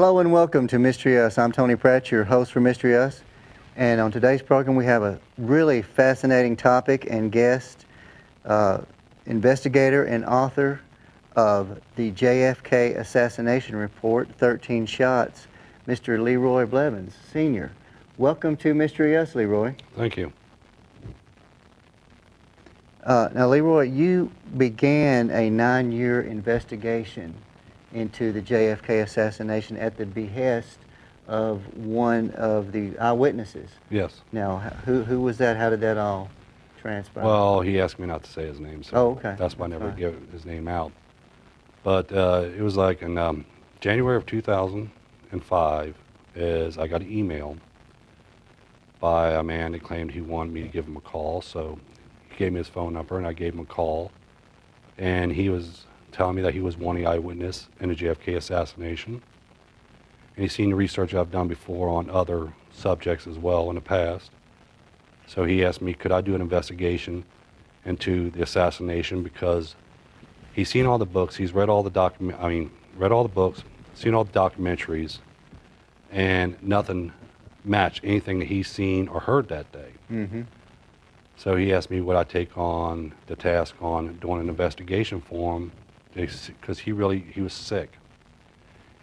Hello and welcome to Mystery Us. I'm Tony Pratt, your host for Mystery Us. And on today's program, we have a really fascinating topic and guest, investigator and author of the JFK assassination report, 13 Shots, Mr. Leroy Blevins, Sr. Welcome to Mystery Us, Leroy. Thank you. Now, Leroy, you began a 9-year investigation into the JFK assassination at the behest of one of the eyewitnesses. Yes. Now, who was that? How did that all transpire? Well, he asked me not to say his name, so okay. That's why I never give his name out. But it was like in January of 2005 is I got an email by a man that claimed he wanted me to give him a call. So he gave me his phone number, and I gave him a call. And he was telling me that he was one eyewitness in the JFK assassination. And he's seen the research I've done before on other subjects as well in the past. So he asked me, could I do an investigation into the assassination, because he's seen all the books, he's read all the read all the books, seen all the documentaries, and nothing matched anything that he's seen or heard that day. Mm-hmm. So he asked me would I take on the task on doing an investigation for him, because he was sick,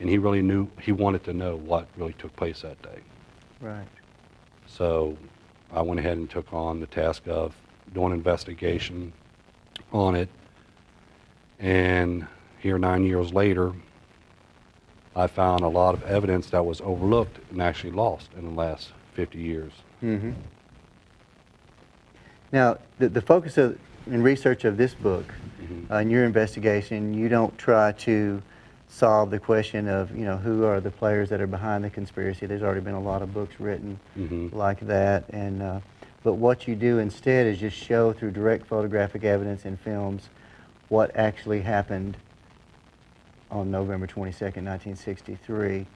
and he wanted to know what really took place that day. Right. So I went ahead and took on the task of doing an investigation on it, and here 9 years later, I found a lot of evidence that was overlooked and actually lost in the last 50 years. Mm-hmm. Now, the focus of in research of this book, in your investigation, you don't try to solve the question of, who are the players that are behind the conspiracy. There's already been a lot of books written like that, and but what you do instead is just show through direct photographic evidence and films what actually happened on November 22nd, 1963,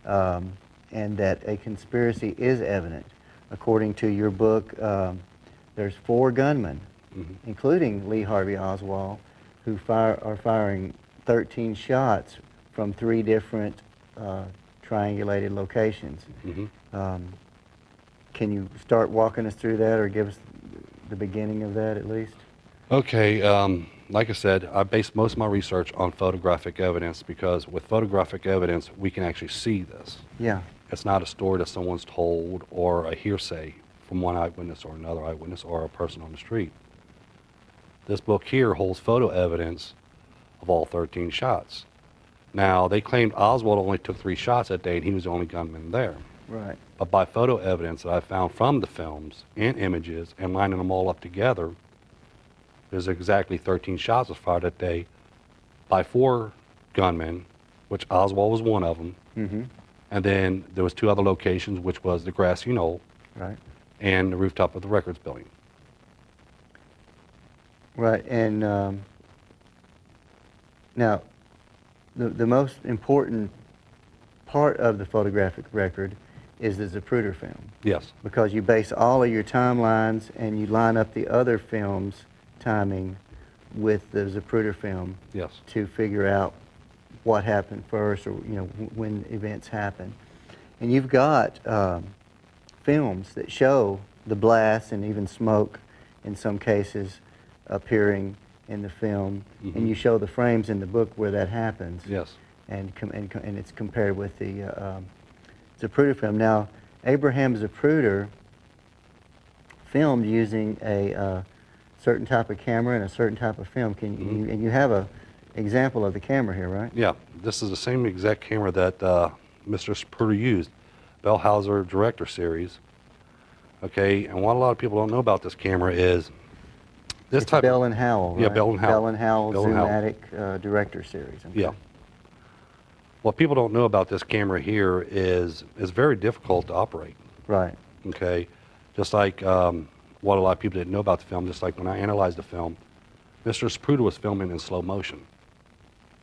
and that a conspiracy is evident. According to your book, there's 4 gunmen, including Lee Harvey Oswald, who are firing 13 shots from 3 different triangulated locations. Can you start walking us through that, or give us the beginning of that at least? Okay, like I said, I based most of my research on photographic evidence, because with photographic evidence, we can actually see this. Yeah. It's not a story that someone's told or a hearsay from one eyewitness or another eyewitness or a person on the street. This book here holds photo evidence of all 13 shots. Now, they claimed Oswald only took 3 shots that day and he was the only gunman there. Right. But by photo evidence that I found from the films and images and lining them all up together, there's exactly 13 shots was fired that day by 4 gunmen, which Oswald was one of them. And then there was 2 other locations, which was the grassy knoll, right, and the rooftop of the records building. Right, and now the most important part of the photographic record is the Zapruder film. Yes. Because you base all of your timelines and you line up the other films' timing with the Zapruder film. Yes. To figure out what happened first, or when events happen. And you've got films that show the blasts and even smoke in some cases appearing in the film, and you show the frames in the book where that happens. Yes. And it's compared with the Zapruder film. Now, Abraham Zapruder filmed using a certain type of camera and a certain type of film. And you have a example of the camera here, right? Yeah, this is the same exact camera that Mr. Zapruder used, Bellhauser Director Series. Okay, and what a lot of people don't know about this camera is this type Bell and Howell, right? Yeah, Bell and Howell. Bell and Howell Zoom-Matic Director Series. Okay. Yeah. What people don't know about this camera here is it's very difficult to operate. Right. Okay, just like what a lot of people didn't know about the film, just like when I analyzed the film, Mr. Zapruder was filming in slow motion.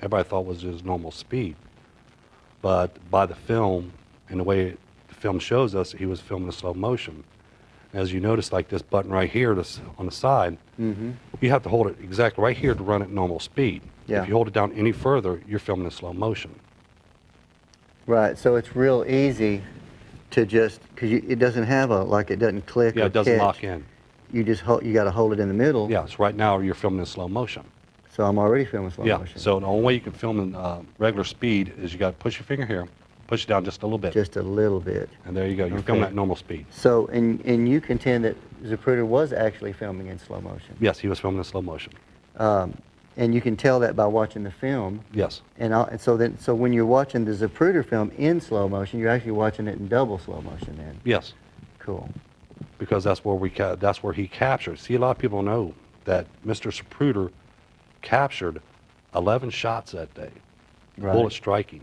Everybody thought it was his normal speed. But by the film, and the way the film shows us, he was filming in slow motion. As you notice, like this button right here this on the side, you have to hold it exactly right here to run at normal speed. Yeah. If you hold it down any further, you're filming in slow motion. Right, so it's real easy to just, because it doesn't have a, like it doesn't click Yeah, or it doesn't catch. lock in. You just hold, you got to hold it in the middle. Yeah, so right now you're filming in slow motion. So I'm already filming slow Yeah, motion. so the only way you can film in regular speed is you got to push your finger here, push it down just a little bit, Just a little bit. and there you go. You're Okay. filming at normal speed. So, and you contend that Zapruder was actually filming in slow motion. Yes, he was filming in slow motion. And you can tell that by watching the film. Yes. And so when you're watching the Zapruder film in slow motion, you're actually watching it in double slow motion then. Yes. Cool. Because that's where that's where he captured. See, a lot of people know that Mr. Zapruder captured 11 shots that day, Right. bullet striking.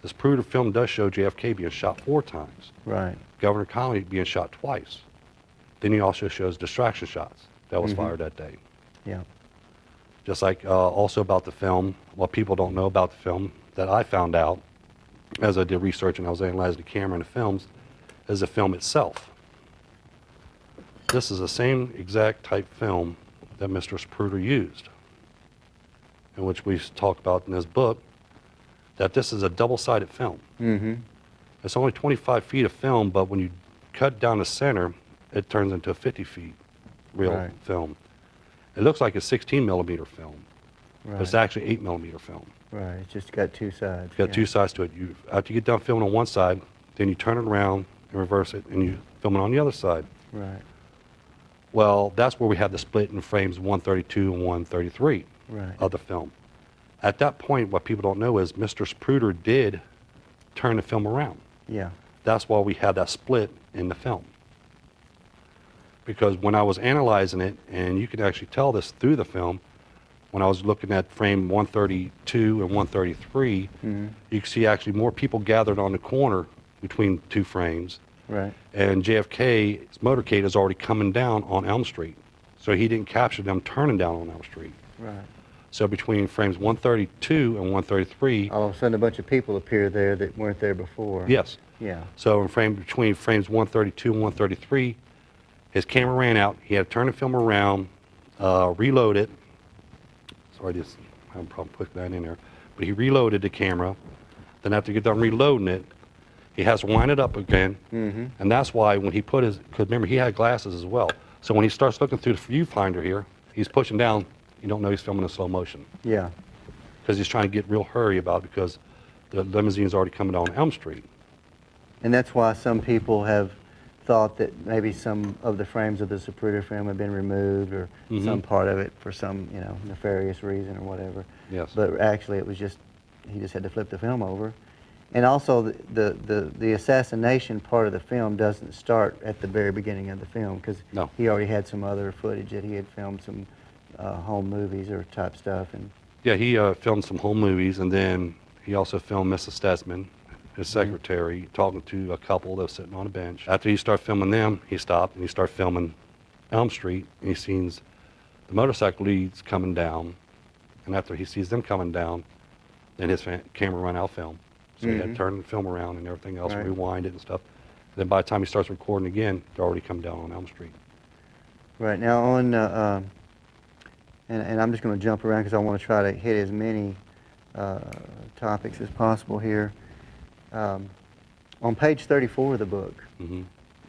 The Zapruder film does show JFK being shot 4 times, Right. Governor Connolly being shot twice. Then he also shows distraction shots that was fired that day. Yeah. Just like also about the film, what people don't know about the film that I found out as I did research and I was analyzing the camera and the films is the film itself. This is the same exact type film that Mr. Zapruder used, in which we talk about in this book, that this is a double-sided film. Mm-hmm. It's only 25 feet of film, but when you cut down the center, it turns into a 50 feet reel Right. film. It looks like a 16 millimeter film, Right. but it's actually 8 millimeter film. Right. It's just got two sides. It's got yeah. two sides to it. After you get done filming on one side, then you turn it around and reverse it, and you film it on the other side. Right. Well, that's where we had the split in frames 132 and 133 Right. of the film. At that point, what people don't know is Mr. Zapruder did turn the film around. Yeah. That's why we had that split in the film. Because when I was analyzing it, and you can actually tell this through the film, when I was looking at frame 132 and 133, you can see actually more people gathered on the corner between 2 frames. Right. And JFK's motorcade is already coming down on Elm Street. So he didn't capture them turning down on Elm Street. Right. So between frames 132 and 133, All of a sudden, a bunch of people appear there that weren't there before. yes. Yeah. So between frames 132 and 133, his camera ran out. He had to turn the film around, reload it. Sorry, I just have a problem putting that in there. But he reloaded the camera. Then after he got done reloading it, he has to wind it up again. And that's why when he put his, because remember, he had glasses as well. So when he starts looking through the viewfinder here, he's pushing down. You don't know he's filming in slow motion. Yeah. Because he's trying to get real hurry about it because the limousine's already coming down Elm Street. And that's why some people have thought that maybe some of the frames of the Zapruder film have been removed, or some part of it for some, nefarious reason or whatever. Yes. But actually, it was just he just had to flip the film over. And also, the assassination part of the film doesn't start at the very beginning of the film, because No. he already had some other footage that he had filmed, some home movies or type stuff. And Yeah, he filmed some home movies, and then he also filmed Mrs. Stesman, his secretary, talking to a couple that was sitting on a bench. After he started filming them, he stopped and he started filming Elm Street, and he sees the motorcycle leads coming down, and after he sees them coming down, then his camera ran out of film. So he had to turn the film around and everything else, Right. rewind it and stuff. Then by the time he starts recording again, they're already come down on Elm Street. right now on, and I'm just going to jump around because I want to try to hit as many topics as possible here. On page 34 of the book,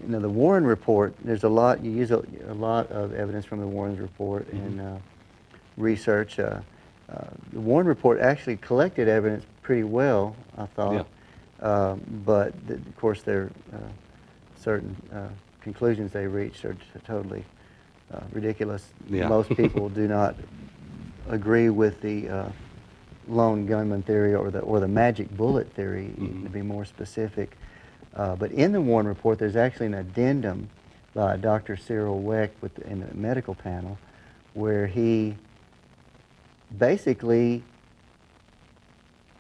the Warren Report, there's a lot, you use a lot of evidence from the Warren Report and research. The Warren Report actually collected evidence pretty well, I thought. But of course, there are certain conclusions they reached are totally ridiculous. Yeah. Most people do not agree with the lone gunman theory or the magic bullet theory, to be more specific. But in the Warren Report, there's actually an addendum by Dr. Cyril Wecht in the medical panel, where he basically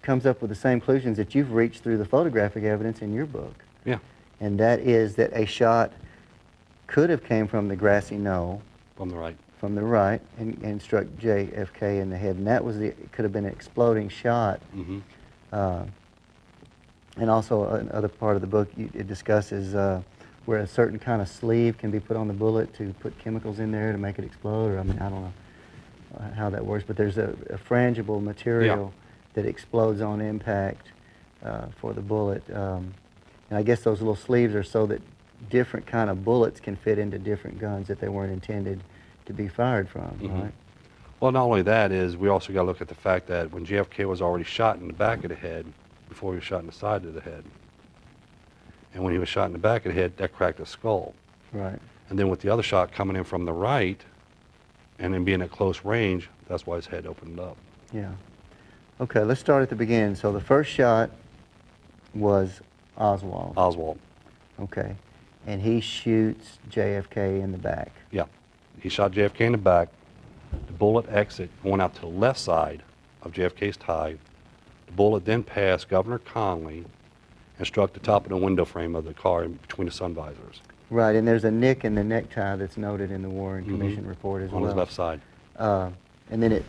comes up with the same conclusions that you've reached through the photographic evidence in your book. Yeah. And that is that a shot could have came from the grassy knoll From the right. from the right and struck JFK in the head, and that was it could have been an exploding shot. And also another part of the book, it discusses where a certain kind of sleeve can be put on the bullet to put chemicals in there to make it explode, or I mean, I don't know how that works, but there's a frangible material that explodes on impact for the bullet. And I guess those little sleeves are so that different kind of bullets can fit into different guns that they weren't intended to be fired from, right? Well, not only that is, we also got to look at the fact that when JFK was already shot in the back of the head before he was shot in the side of the head. And when he was shot in the back of the head, that cracked his skull. Right. And then with the other shot coming in from the right, and then being at close range, that's why his head opened up. Yeah. Okay, let's start at the beginning. So the first shot was Oswald. Oswald. Okay. And he shoots JFK in the back. Yeah. He shot JFK in the back. The bullet exit going out to the left side of JFK's tie. The bullet then passed Governor Connally and struck the top of the window frame of the car in between the sun visors. Right, and there's a nick in the necktie that's noted in the Warren Commission report as well. On his left side. And then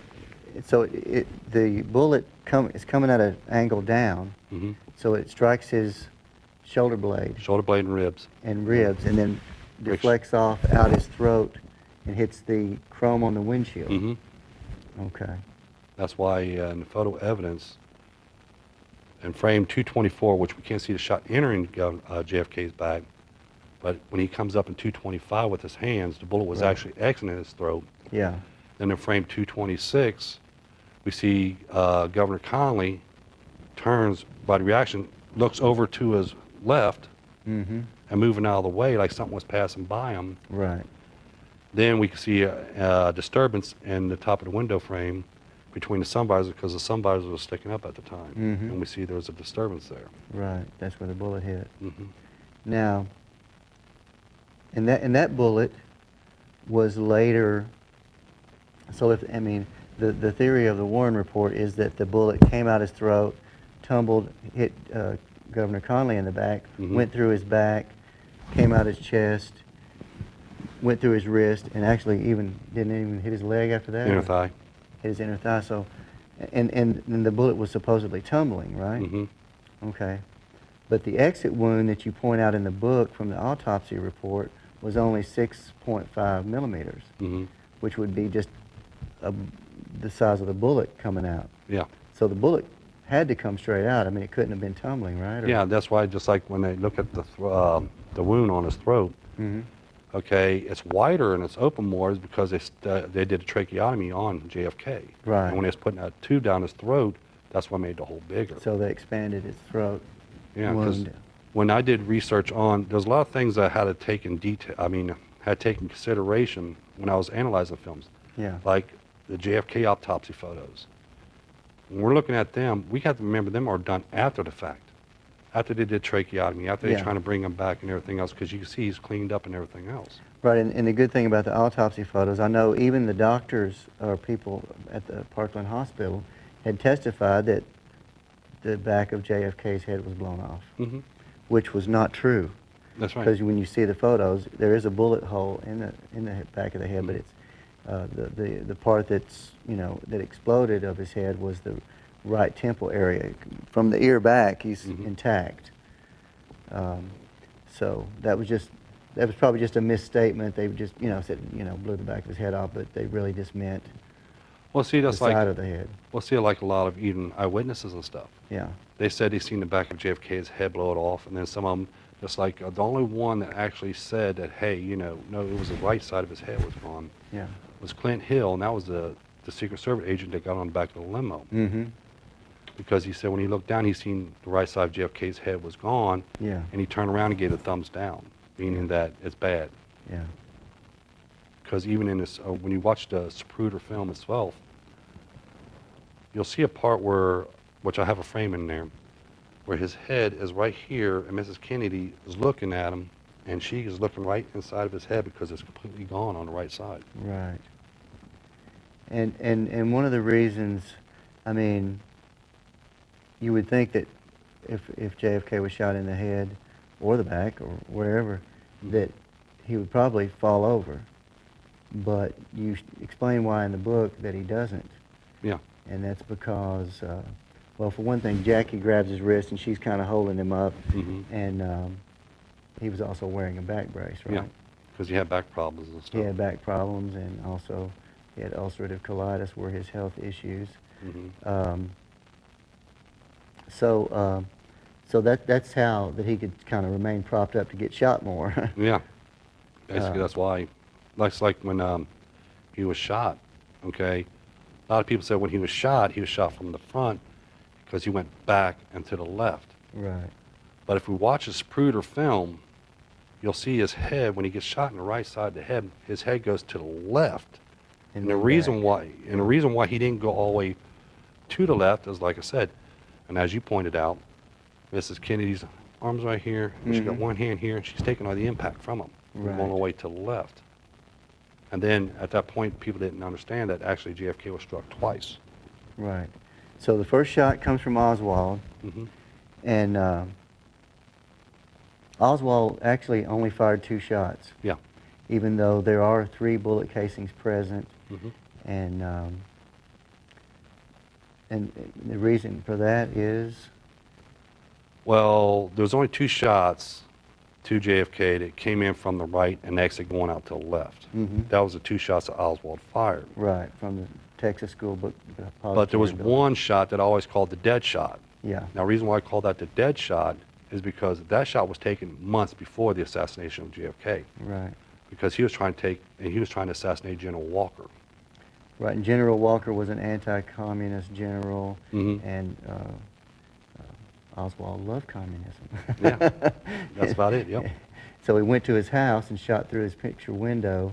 the bullet is coming at an angle down, so it strikes his shoulder blade. Shoulder blade and ribs. And then deflects off out his throat and hits the chrome on the windshield. Okay. That's why in the photo evidence, in frame 224, which we can't see the shot entering JFK's back, but when he comes up in 225 with his hands, the bullet was actually exiting his throat. Yeah. Then in frame 226, we see Governor Connally turns by the reaction, looks over to his left, and moving out of the way like something was passing by him. Right. Then we can see a disturbance in the top of the window frame between the sun visors because the sun visors were sticking up at the time. And we see there was a disturbance there. Right, that's where the bullet hit. Now, and that bullet was later, so the theory of the Warren report is that the bullet came out his throat, tumbled, hit Governor Connally in the back, went through his back, came out his chest, went through his wrist, and actually didn't even hit his leg after that? Inner thigh. Hit his inner thigh, so, and the bullet was supposedly tumbling, right? Okay. But the exit wound that you point out in the book from the autopsy report was only 6.5 millimeters, which would be just the size of the bullet coming out. Yeah. So the bullet had to come straight out. I mean, it couldn't have been tumbling, right? Or, yeah, that's why just like when they look at the wound on his throat, okay, it's wider and it's open more is because they did a tracheotomy on JFK. Right. And when they was putting that tube down his throat, that's what made the hole bigger. So they expanded his throat. Yeah, because when I did research on, there's a lot of things I had to take in detail. I mean, had taken consideration when I was analyzing films. Yeah. Like the JFK autopsy photos. When we're looking at them, we have to remember them are done after the fact. After they did tracheotomy, after they're trying to bring him back and everything else, because you can see he's cleaned up and everything else. Right, and the good thing about the autopsy photos, I know even the doctors or people at the Parkland Hospital had testified that the back of JFK's head was blown off, which was not true. That's right. Because when you see the photos, there is a bullet hole in the back of the head, but it's the part that's that exploded of his head was the right temple area. From the ear back, he's intact. So that was probably just a misstatement. They just said blew the back of his head off, but they really just meant the side of the head. Well, see, like a lot of even eyewitnesses and stuff. Yeah. They said they seen the back of JFK's head blow it off, and then some of them, just like the only one that actually said that, hey, no, it was the right side of his head was gone. Yeah. Was Clint Hill, and that was the Secret Service agent that got on the back of the limo. Because he said when he looked down, he seen the right side of JFK's head was gone. Yeah. And he turned around and gave a thumbs down, meaning that it's bad. Yeah. Because even in this, when you watch the Zapruder film itself, you'll see a part which I have a frame in there, where his head is right here, and Mrs. Kennedy is looking at him, and she is looking right inside of his head because it's completely gone on the right side. Right. And one of the reasons, I mean, you would think that if JFK was shot in the head or the back or wherever, that he would probably fall over. But you explain why in the book that he doesn't. Yeah. And that's because, well, for one thing, Jackie grabs his wrist and she's kind of holding him up. And he was also wearing a back brace, right? Yeah, because he had back problems and stuff. He had back problems, and also he had ulcerative colitis were his health issues. So that's how that he could kind of remain propped up to get shot more. Yeah, basically that's why. That's like when he was shot, okay? A lot of people said when he was shot from the front because he went back and to the left. Right. But if we watch a Zapruder film, you'll see his head, when he gets shot in the right side of the head, his head goes to the left. And the then reason back. why he didn't go all the way to the left is, like I said, and as you pointed out, Mrs. Kennedy's arms right here, and she's got one hand here, and she's taking all the impact from him, Right. going all the way to the left. And then at that point, people didn't understand that actually JFK was struck twice. Right. So the first shot comes from Oswald, and Oswald actually only fired 2 shots. Yeah. Even though there are 3 bullet casings present, and the reason for that is, Well, there was only 2 shots to JFK that came in from the right and actually going out to the left. That was the 2 shots that Oswald fired. right, from the Texas School Book. But there was one shot that I always called the dead shot. Yeah. Now, the reason why I call that the dead shot is because that shot was taken months before the assassination of JFK. Right. Because he was trying to assassinate General Walker. Right, and General Walker was an anti-communist general, and Oswald loved communism. Yeah, that's about it, yep. So he went to his house and shot through his picture window.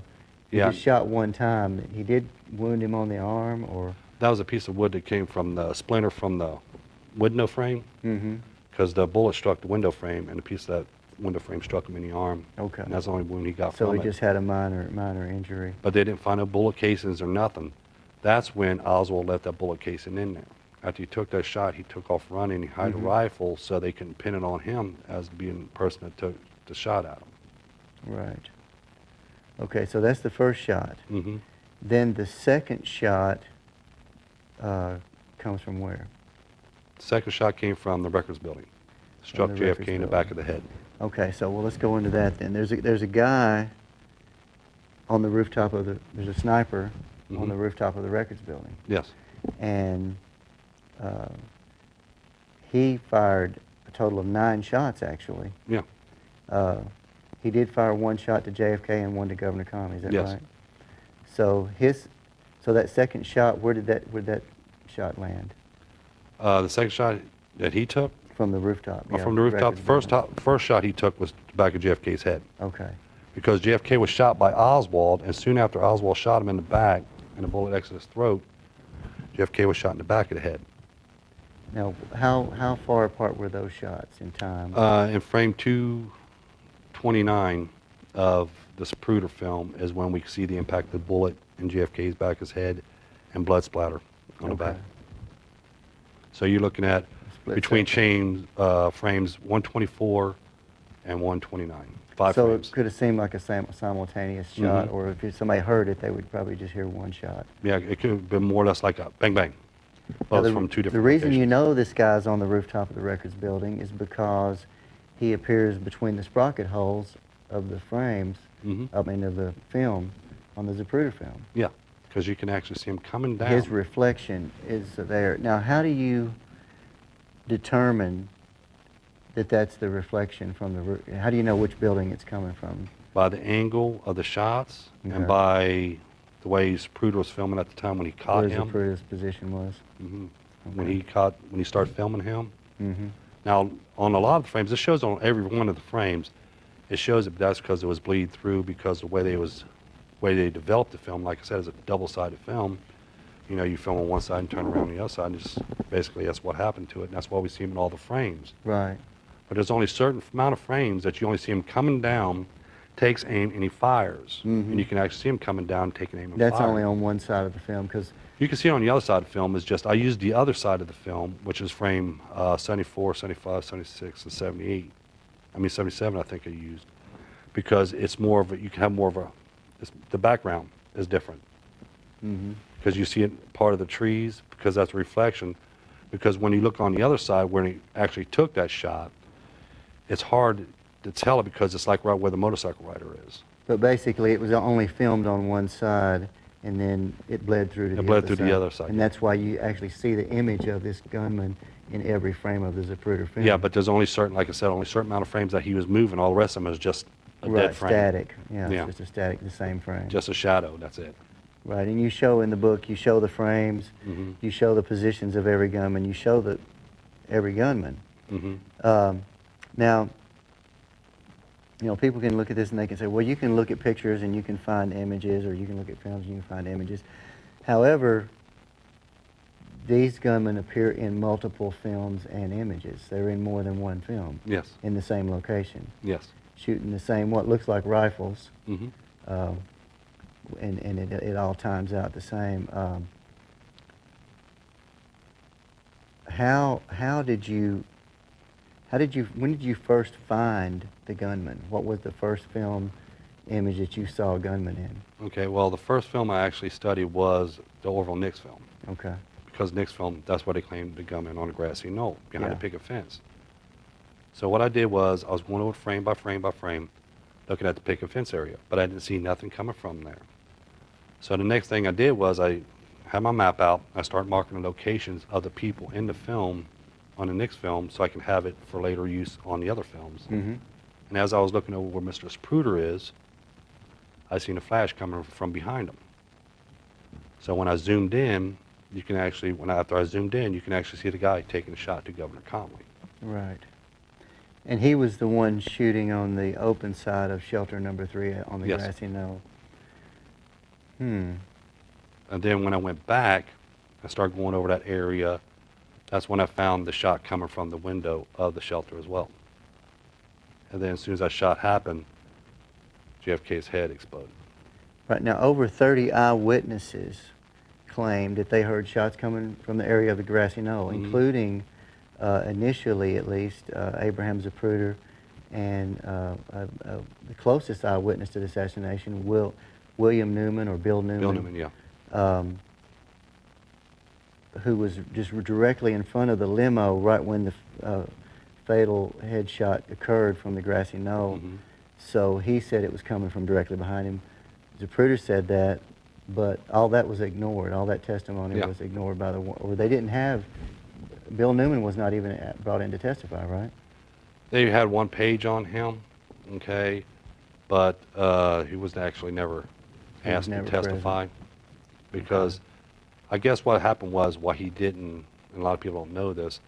He Yeah. just shot one time. He did wound him on the arm, or? That was a piece of wood that came from the splinter from the window frame. Mm-hmm. Because the bullet struck the window frame, and a piece of that window frame struck him in the arm. Okay. And that's the only wound he got So from he it. just had a minor injury. But they didn't find no bullet casings or nothing. That's when Oswald left that bullet casing in there. After he took that shot, he took off running. He hid a rifle so they couldn't pin it on him as being the person that took the shot at him. Right. Okay, so that's the first shot. Mm-hmm. Then the second shot comes from where? The second shot came from the Records Building. Struck the JFK Records in the Building. back of the head. Okay, so well, let's go into that then. There's a guy on the rooftop of the. There's a sniper on the rooftop of the Records Building, Yes. and he fired a total of 9 shots actually. Yeah. He did fire 1 shot to JFK and 1 to Governor Comey. Is that Yes. right? So that second shot, where did that shot land? The second shot that he took From the rooftop. Yeah, from the rooftop, Records Building. first shot he took was to the back of JFK's head. Okay. Because JFK was shot by Oswald, and soon after Oswald shot him in the back and a bullet exited his throat, JFK was shot in the back of the head. Now, how far apart were those shots in time? In frame 229 of the Zapruder film is when we see the impact of the bullet in JFK's back of his head and blood splatter on the back. So you're looking at Split between second. frames 124 and 129. 5 So frames. it could have seemed like a simultaneous shot, or if somebody heard it, they would probably just hear 1 shot. Yeah, it could have been more or less like a bang bang. Now, Both from 2 different the reason you locations. know this guy's on the rooftop of the Records Building is because he appears between the sprocket holes of the frames, of the film, on the Zapruder film. Yeah, because you can actually see him coming down. His reflection is there. Now, how do you determine that that's the reflection from the roof? How do you know which building it's coming from? By the angle of the shots Okay. and by the way Zapruder was filming at the time when he caught Where him. Zapruder's position was? When he started filming him. Mm-hmm. Now, on a lot of the frames, this shows on every one of the frames, it shows that that's because it was bleed through because the way they developed the film, like I said, is a double-sided film. You know, you film on one side and turn around on the other side, and just basically that's what happened to it, and that's why we see him in all the frames. Right. But there's only a certain amount of frames that you only see him coming down, takes aim, and he fires. And you can actually see him coming down, taking aim, and That's firing. only on one side of the film, because You can see it on the other side of the film. Is just I used the other side of the film, which is frame 74, 75, 76, and 78. I mean 77, I think I used, because it's more of a. You can have more of a. The background is different because you see it part of the trees because that's a reflection. Because when you look on the other side where he actually took that shot, it's hard to tell it because it's like right where the motorcycle rider is. But basically, it was only filmed on one side, and then it bled through to the other side. the other side, And yeah. that's why you actually see the image of this gunman in every frame of the Zapruder film. Yeah, but there's only certain, like I said, only certain amount of frames that he was moving. All the rest of them is just a dead frame. Static. Yeah, Yeah. it's just a static, the same frame. Just a shadow, that's it. Right, and you show in the book, you show the frames, you show the positions of every gunman, you show every gunman. Now, you know, people can look at this and they can say, well, you can look at pictures and you can find images, or you can look at films and you can find images. However, these gunmen appear in multiple films and images. They're in more than one film. Yes. In the same location. Yes. Shooting the same, what looks like rifles. And it all times out the same. When did you first find the gunman? What was the first film image that you saw a gunman in? Okay, well, the first film I actually studied was the Orville Nix film. Okay. Because Nix film, that's where they claimed the gunman on a grassy knoll behind a picket fence. So what I did was I was going over frame by frame by frame, looking at the picket fence area, but I didn't see nothing coming from there. So the next thing I did was I had my map out. I started marking the locations of the people in the film on the Nix film so I can have it for later use on the other films. And as I was looking over where Mr. Zapruder is, I seen a flash coming from behind him. So when I zoomed in, you can actually, after I zoomed in, you can actually see the guy taking a shot to Governor Conley. Right. And he was the one shooting on the open side of shelter number 3 on the grassy knoll. And then when I went back, I started going over that area. That's when I found the shot coming from the window of the shelter as well. And then as soon as that shot happened, JFK's head exploded. Right. Now, over 30 eyewitnesses claimed that they heard shots coming from the area of the grassy knoll, including, initially at least, Abraham Zapruder and the closest eyewitness to the assassination, William Newman, or Bill Newman. Bill Newman, yeah. Who was just directly in front of the limo right when the fatal headshot occurred from the grassy knoll. So he said it was coming from directly behind him. Zapruder said that, but all that was ignored. All that testimony was ignored by or they didn't have, Bill Newman was not even brought in to testify, right? They had one page on him, okay, but he was actually never asked to testify because I guess what happened was, why he didn't, and a lot of people don't know this,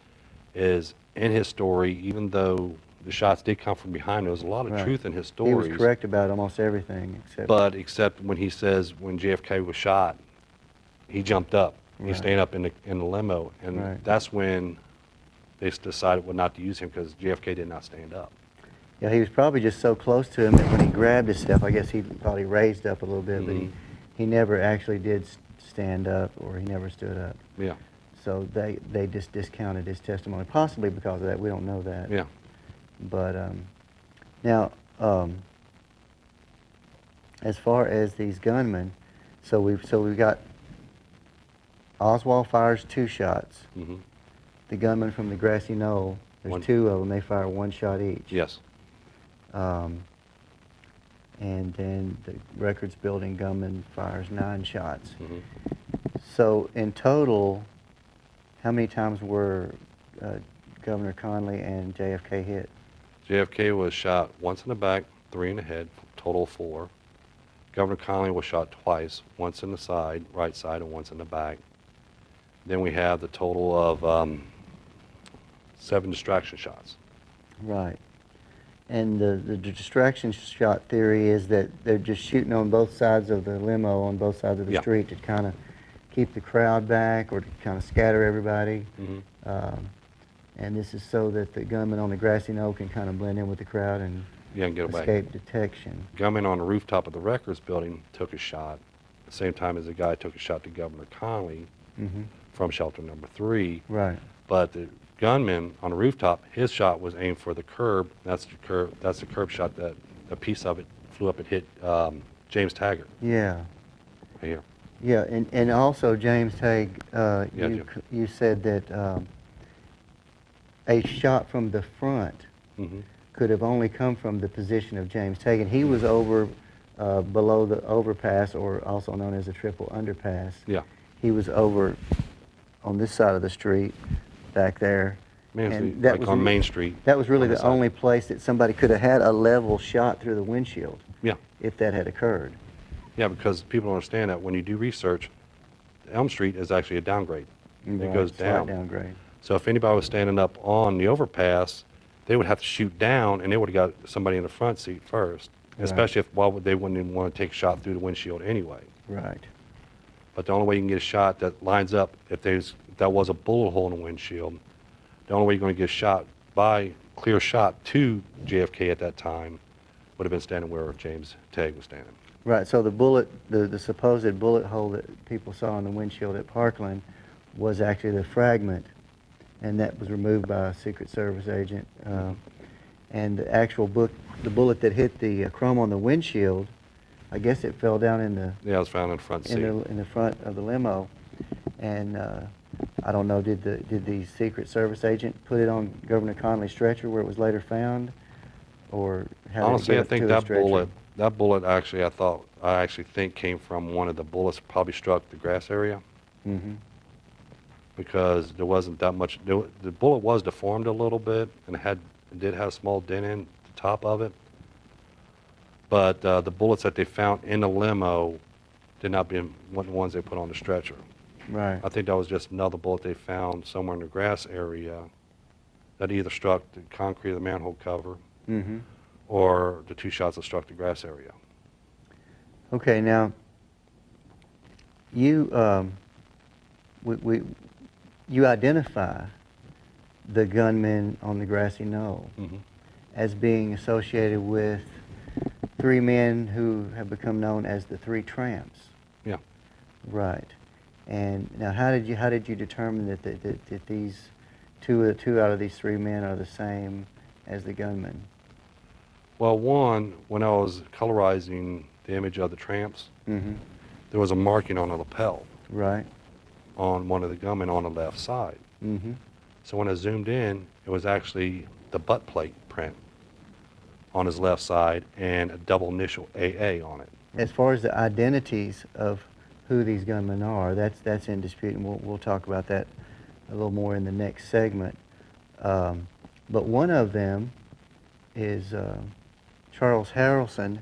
is in his story, even though the shots did come from behind, there was a lot of truth in his stories. He was correct about almost everything. Except when he says when JFK was shot, he jumped up. He stayed up in the limo, and that's when they decided not to use him, because JFK did not stand up. Yeah, he was probably just so close to him that when he grabbed himself, I guess he probably raised up a little bit, but he never actually did stand up, or he never stood up. Yeah. So they just discounted his testimony, possibly because of that. We don't know that. Yeah. But now, as far as these gunmen, so we've got Oswald fires 2 shots. The gunman from the grassy knoll, there's 2 of them. They fire 1 shot each. Yes. And then the records building gunman fires 9 shots. So in total, how many times were Governor Conley and JFK hit? JFK was shot once in the back, 3 in the head, total 4. Governor Conley was shot twice, once in the side, right side, and once in the back. Then we have the total of 7 distraction shots. Right. And the distraction shot theory is that they're just shooting on both sides of the limo, on both sides of the street, to kind of keep the crowd back, or to kind of scatter everybody. And this is so that the gunman on the grassy knoll can kind of blend in with the crowd and get away. Escape detection. Gunman on the rooftop of the records building took a shot at the same time as the guy took a shot to Governor Conley from shelter number 3. Right. But the gunman on the rooftop, his shot was aimed for the curb. That's the curb shot that a piece of it flew up and hit James Taggart. Yeah. Right here. Yeah, and also James Tagg, you said that a shot from the front could have only come from the position of James Tagg, and he was over below the overpass, or also known as the triple underpass. Yeah. He was over on this side of the street, back there. Main And Street, that like was on re- Main Street. That was really on the side. only place that somebody could have had a level shot through the windshield Yeah, if that had occurred. yeah, because people don't understand that when you do research, Elm Street is actually a downgrade. It Right, goes slight down. downgrade. So if anybody was standing up on the overpass, they would have to shoot down, and they would have got somebody in the front seat first. Right. Especially if they wouldn't even want to take a shot through the windshield anyway. Right. But the only way you can get a shot that lines up, if that was a bullet hole in the windshield, the only way you're going to get a shot clear shot to JFK at that time would have been standing where James Tague was standing. Right. So the bullet, the supposed bullet hole that people saw in the windshield at Parkland was actually the fragment, and that was removed by a Secret Service agent. And the actual the bullet that hit the chrome on the windshield, I guess it fell down in the Yeah, it was found in the front seat. in the front of the limo, and I don't know, did the Secret Service agent put it on Governor Connolly's stretcher where it was later found, or how did it Honestly, get I up think to the stretcher? that bullet actually, I actually think came from one of the bullets probably struck the grass area. Mm-hmm. Because there wasn't that much. The bullet was deformed a little bit, and it did have a small dent in the top of it. But the bullets that they found in the limo did not be one of the ones they put on the stretcher. Right. I think that was just another bullet they found somewhere in the grass area that either struck the concrete of the manhole cover, Mm-hmm. or the two shots that struck the grass area. Okay, now you you identify the gunman on the grassy knoll Mm-hmm. as being associated with three men who have become known as the Three Tramps. Yeah. Right. And now, how did you determine that these two out of these three men are the same as the gunman? Well, one, when I was colorizing the image of the tramps, Mm-hmm. there was a marking on the lapel Right. on one of the gunmen on the left side. Mm-hmm. So when I zoomed in, it was actually the butt plate print on his left side and a double initial AA on it. As far as the identities of who these gunmen are, that's in dispute, and we'll talk about that a little more in the next segment. But one of them is Charles Harrelson,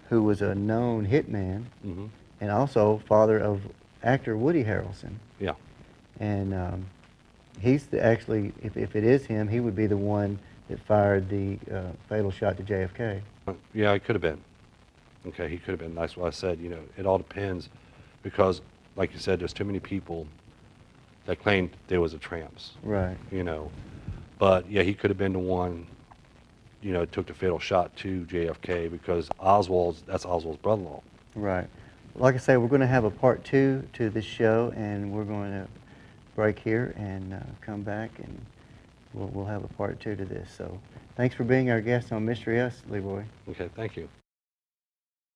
who was a known hitman, Mm-hmm. and also father of actor Woody Harrelson. Yeah. And he's actually, if it is him, he would be the one that fired the fatal shot to JFK. Yeah, it could have been. Okay, he could have been. That's what I said. You know, it all depends, because, like you said, there's too many people that claimed there was a tramps. Right. You know, but yeah, he could have been the one. You know, took the fatal shot to JFK, because that's Oswald's brother-in-law. Right. Like I say, we're going to have a part 2 to this show, and we're going to break here and come back, and we'll have a part 2 to this. So thanks for being our guest on Mystery Us, Leroy. Okay, thank you.